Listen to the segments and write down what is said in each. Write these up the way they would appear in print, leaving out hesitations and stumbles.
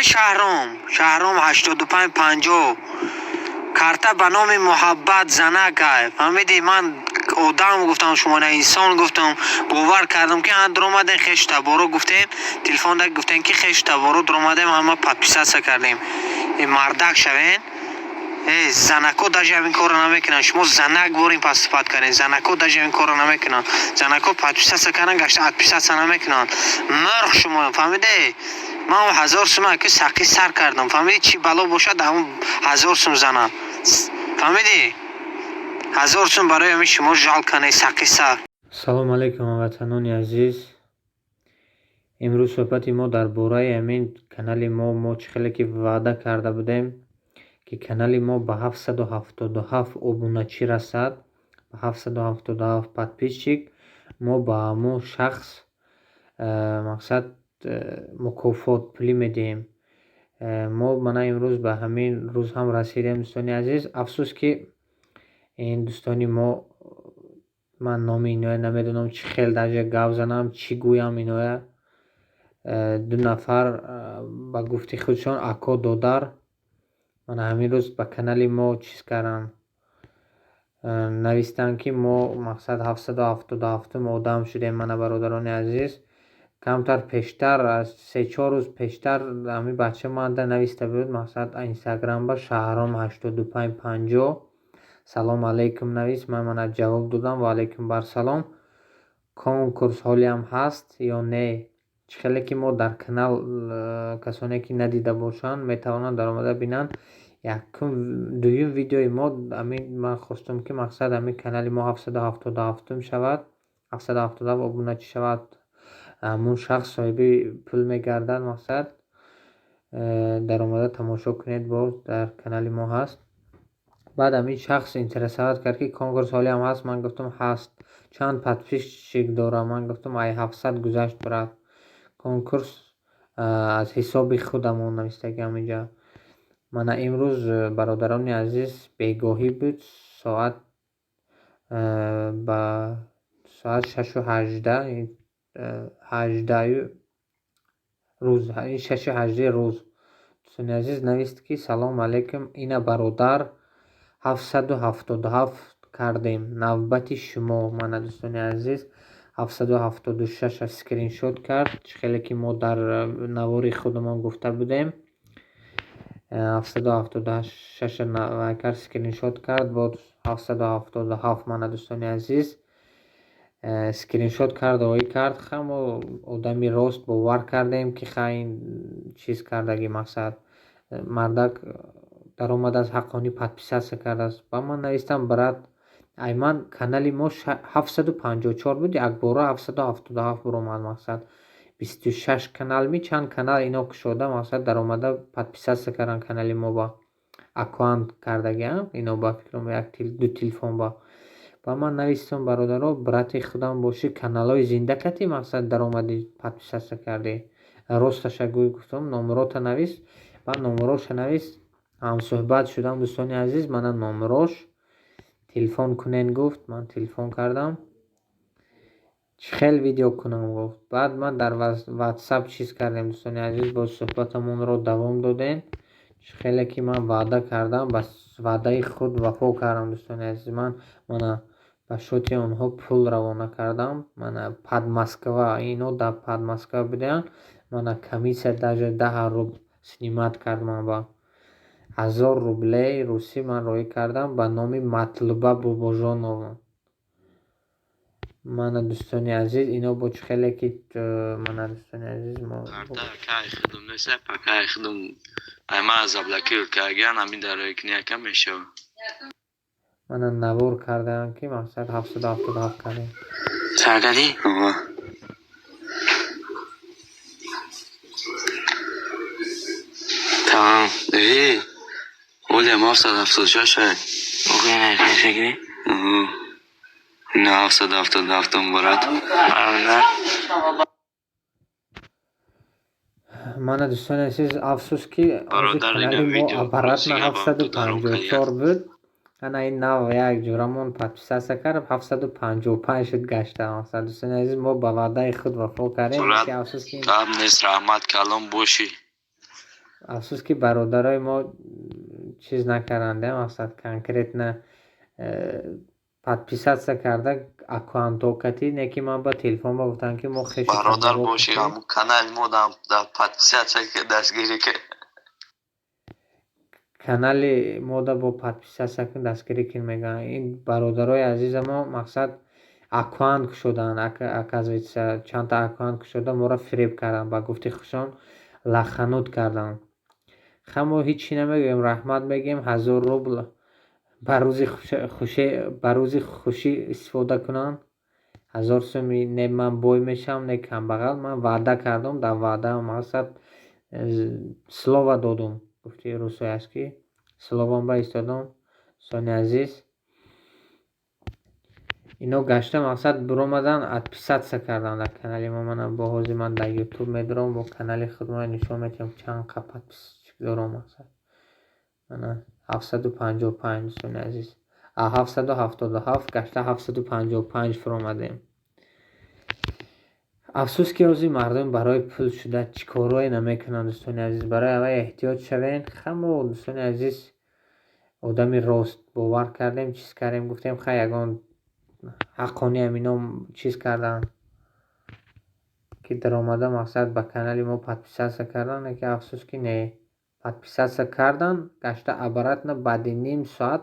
شهرام 8550 карта ба номи муҳаббат занакай. фаҳмиди, ман одам гуфтам, шумо на инсон гуфтам. бовар кардам ки дромадем хеш таборо гуфтем, телефонда гуфтем ки хеш таборо дромадем, ҳама подписация кардем. мардак шавен. занако даже ҳамин корро намекунанд. шумо занак борин паступад кардем. занако даже ҳамин корро намекунанд. занако подписация карданд, гашта подписация намекунанд. мурх шумо, фаҳмиде? ман 1000 сум аки сақи сар кардам. фаҳмиди чи бало бошад, ҳамон 1000 сум занам. фаҳмиди? 1000 сум барои ҳамин шумо жалкане сақи сар. салому алайкум ҳамватанони азиз. имрӯз суҳбати мо дар бораи ҳамин канали мо чӣ хеле ки ваъда карда будем ки канали мо ба 777 обуначӣ расад, ба 777 подписчик. мо ба ҳамон шахс мақсад мукофот пулӣ медиҳем. мо мана имрӯз ба ҳамин рӯз ҳам расидем. дӯстони азиз, афсӯс ки ин дӯстони мо, ман номи иноя намедонам чӣ хел даже гап занам, чӣ гӯям. иноя 2 нафар ба гуфти худшон ако додар мана ҳамин рӯз ба канали мо чиз кардам, навистанд ки мо мақсад 777 одам шудем. мана бародарони азиз, камтар пештар аз 3-4 рӯз пештар ҳамин бача манда нависта буд, мақсад инстаграмба шаҳром 8550 салом алейкум навист. ман мана ҷавоб додам ва алейкум барсалом. конкурс ҳолиам ҳаст ё не? чӣ хеле ки мо дар канал касоне ки надида бошанд метавонанд даромада бинанд. дуюм видеои мо амин ман хостам ки мақсад амин канали мо 777 шавад, 777 обуначӣ шавад. ҳамон шахс соҳиби пул мегардад. мақсад даромада тамошо кунед, боз дар канали мо ҳаст. баъд амин шахс интересоват кард ки конкурс ҳолиам ҳаст. ман гуфтам ҳаст. чанд подписчик дорам? ман гуфтам ай 700 гузашт брат. конкурс аз ҳисоби худамон навистагӣ ҳаминҷа. мана имрӯз бародарони азиз бегоҳӣ буд, соат ба соат 6:18 рӯз, 6:18 рӯз. дӯстони азиз навист ки салому алейкум, ина бародар 777 кардем, навбати шумо. мана дӯстони азиз 776 скриншот кард, чӣ хеле ки мо дар навори худамон гуфта будем. 776 навакар скриншот кард, бод 777 мана дӯстони азиз скриншот кард, оӣ кард. хамо одами рост бовар кардем ки хаин чиз кардаги, мақсад мардак даромадааст, ҳаққонӣ подписация кардааст. ба ман навистам брат, ай ман канали мо 754 буд, якбора 777 буромад. мақсад 26 канал ми чанд канал ино кушода, мақсад даромада подписация кардан канали мо ба аккаунт кардагиам ино ба фикрам ду телефон ба. ба ман навистам бародаро, брати худам бошӣ, каналҳои зинда кати, мақсад даромади подписация карди. росташа гӯй гуфтам, номерота навис. ба номероша навист, ҳамсӯҳбат шудам. дӯстони азиз, мана номерош телефон кунен гуфт, ман телефон кардам. чӣ хел видео кунам гуфт. баъд ман дар ватсап чиз кардем. дӯстони азиз, боз суҳбатамонро давом додем. чӣ хеле ки ман ваъда кардам, ба ваъдаи худ вафо кардам. дӯстони азиз, ман мана ба шоти онҳо пул равона кардам. мана Подмосква, ино дар Подмосква буданд. мана комиссия даже 10 рубл снимат кард. ман ба 1000 рублей русӣ ман роӣ кардам ба номи Матлуба Бобожонова. мана дӯстони азиз, ино бо чӣ хеле ки мана дӯстони азиз мо кай худум неса пакай худум айман заблаки уркаган амин дарои княка мешав. мана навор кардам ки мақсад 777 кардем. Сагали? Tamam. Olha, mostra da sua chai. Okey, ne keshegiri? Ne hafta murat. мана дӯстони азиз, афсӯс ки канали мо аппаратна 754 буд. ана ин нав як ҷурамон подписация кард, 755 шуд гашта. мақсад дӯстони азиз, мо ба ваъдаи худ вафо кардем. Сурат таб нест, раҳмат калом бошӣ. افسوس که برادرای ما چیز نکردند، مقصد конкретно подписаться کرده اکانت کتی نکی من با تلفن با گفتن که ما خیلی برادر باشی همون کانال ما در پادپیسیացia که دستگیری که کانال ما با подписаться کن دستگیری کن میگن. این برادرای عزیز ما مقصد اکانت شدن، اکازویتسا چند تا اکانت شده ما را فریب کردن، با گفتی خوشان لخنود کردن. خما هیچی نمیگیم، رحمت میگیم 1000 روبل بر روز خوشی استفاده کنن. 1000 سومی نه من بوی میشم نه کم بغل. من وعده کردم، در وعده مقصد سلووا دادم. گفتی روسای است که سلووام با ایستادم. سانی عزیز اینو گشته مقصد برومدن ادپیساتسا کردن در کانال ما. من با حوزی من در یوتیوب میدارم با کانال خود من نشون میتیم چند قپت دارم. مقصد من 755 سانی عزیز 777 گشته 755 فرومدیم. افسوس که روزی مردم برای پول شده چیکارای نمیکنن. دوستان عزیز برای اوه احتیاط شوین. خما دوستان عزیز آدمی راست باور کردیم، چیز کردیم، گفتیم خیلی یگان حقانی همینا چیز کردن که در آمده مقصد به کانال ما подписаться کردن که افسوس که نه подписаться کردن گشته عبارت نه بعد نیم ساعت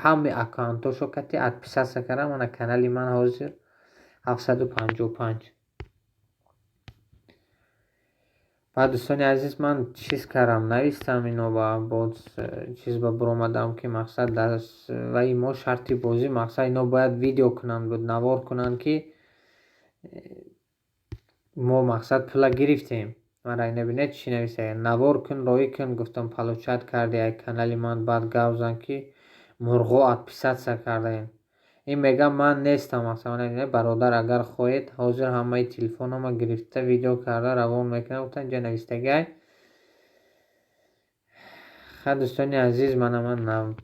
همه اکانتاشو کتی подписаться کردن. من کانال من حاضر 755. بعد دوستان عزیز من چیز کردم نویستم اینو با باز چیز با برآمدم که مقصد دست و این ما شرطی بازی مقصد اینا باید ویدیو کنن بود نوار کنن که ما مقصد پول گرفتیم. من رای نبینید چی نویسه نوار کن رای کن. گفتم پلوچت کردی ای کانال من بعد گوزن که مرغو подписаться کردین. این میگم من نیستم مثلا برادر اگر خواهید حاضر همه تلفنم گرفته ویدیو کرده روان میکنه. گفتن جا نویستگی خیلی دوستانی عزیز من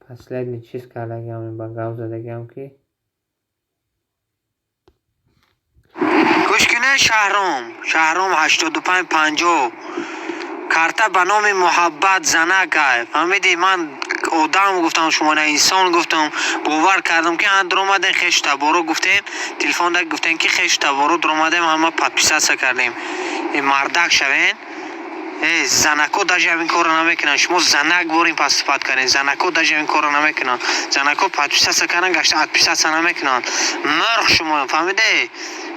پسلید چیز کرده گیم با گاو زده گیم که گوشکنه شهرام 8550 کارتا به نام محبت زنک. فهمیدی من آدم گفتم شما نه انسان گفتم باور کردم که در اومدن خیش تبارو گفتین تلفن دک گفتین که خیش تبارو در اومدیم همه подписаться کردیم. این مردک شوین زنکو داجه این کارو نمیکنن. شما زنک بورین پاسپات کنین زنکو داجه این کارو نمیکنن. زنکو подписаться کردن گشته подписаться نمیکنن. مرخ شما فهمیدی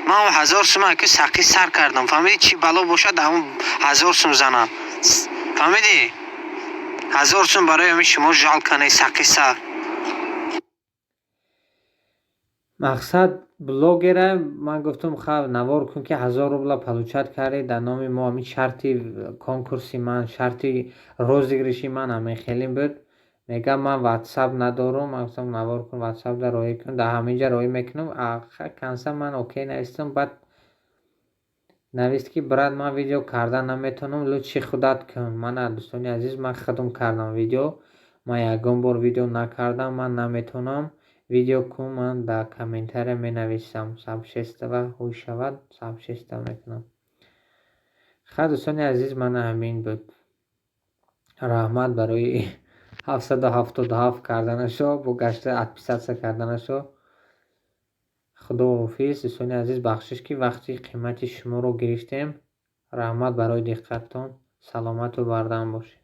من 1000 سوم که سقی سر کردم. فهمیدی چی بلا باشد همون 1000 سوم زنم. فهمیدی 1000 سوم برای همین شما جال کنه سقی سر. مقصد بلاگره من گفتم خب نوار کن که 1000 روبل پلوچت کرده در نام ما. همین شرطی کنکورسی من شرطی روزگریشی من همین خیلی بود. میگم من واتساپ ندارم. من گفتم نوار کن واتساپ در رای کن در همینجا رای میکنم. آخر کنسل من اوکی نوشتم. بعد نوشت که برات من ویدیو کردن نمیتونم لطفی خودت کن. من دوستانی عزیز من خودم کردم ویدیو. من یگان بار ویدیو نکردم. من نمیتونم ویدیو کن. من در کامنتر می نویسم سابشسته و هوی شود سابشسته میکنم. خیلی دوستانی عزیز من همین بود. رحمت برای 777 کردنشو با گشته подписаться کردنشو. خدا حافظ دوستانی عزیز. بخشش که وقتی قیمت شما رو گرفتیم. رحمت برای دقتتون. سلامت و بردم باشید.